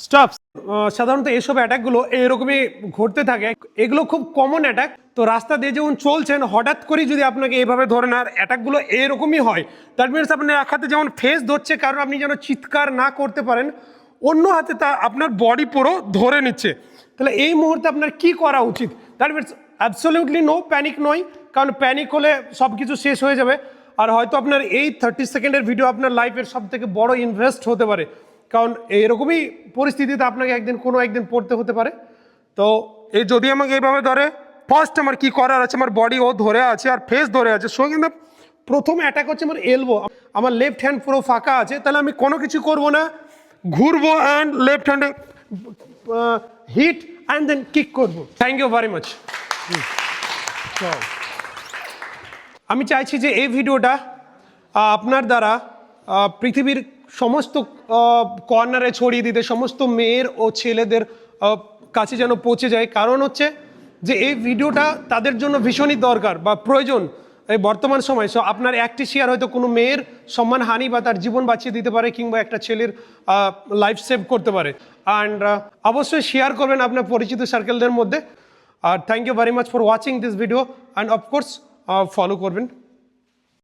Stop. সাধারণত এসব অ্যাটাকগুলো এরকমই ঘটতে থাকে, এগুলো খুব কমন অ্যাটাক। তো রাস্তা দিয়ে যখন চলছেন হঠাৎ করে যদি আপনাকে এইভাবে ধরে নেওয়ার অ্যাটাকগুলো এরকমই হয়, দ্যাট মিনস আপনার এক হাতে যেমন ফেস ধরছে কারণ আপনি যেন চিৎকার না করতে পারেন, অন্য হাতে তা আপনার বডি পুরো ধরে নিচ্ছে। তাহলে এই মুহূর্তে আপনার কি করা উচিত? That means absolutely no panic নয়, কারণ প্যানিক হলে সব কিছু শেষ হয়ে যাবে। আর হয়তো আপনার এই 30 সেকেন্ডের ভিডিও আপনার লাইফের সব থেকে বড় ইনভেস্ট হতে পারে, কারণ এরকমই পরিস্থিতিতে আপনাকে কোনো একদিন পড়তে হতে পারে। তো এই যদি আমাকে এইভাবে ধরে, ফার্স্ট আমার কি করার আছে, আমার বডি ও ধরে আছে আর ফেস ধরে আছে, সো কিন্তু প্রথম অ্যাটাক হচ্ছে আমার এলবো। আমার লেফট হ্যান্ড পুরো ফাঁকা আছে, তাহলে আমি কোনো কিছু করবো না, ঘুরবো অ্যান্ড লেফট হ্যান্ডে হিট অ্যান্ড দেন কিক করবো। Thank you very much. আমি চাইছি যে এই ভিডিওটা আপনার দ্বারা পৃথিবীর সমস্ত কর্নারে ছড়িয়ে দিতে, সমস্ত মেয়ের ও ছেলেদের কাছে যেন পৌঁছে যায়। কারণ হচ্ছে যে এই ভিডিওটা তাদের জন্য ভীষণই দরকার বা প্রয়োজন এই বর্তমান সময়। সো আপনার একটি শেয়ার হয়তো কোনো মেয়ের সম্মানহানি বা তার জীবন বাঁচিয়ে দিতে পারে, কিংবা একটা ছেলের লাইফ সেভ করতে পারে। অ্যান্ড অবশ্যই শেয়ার করবেন আপনার পরিচিত সার্কেলদের মধ্যে। আর thank you very much for watching this video, and of course follow করবেন।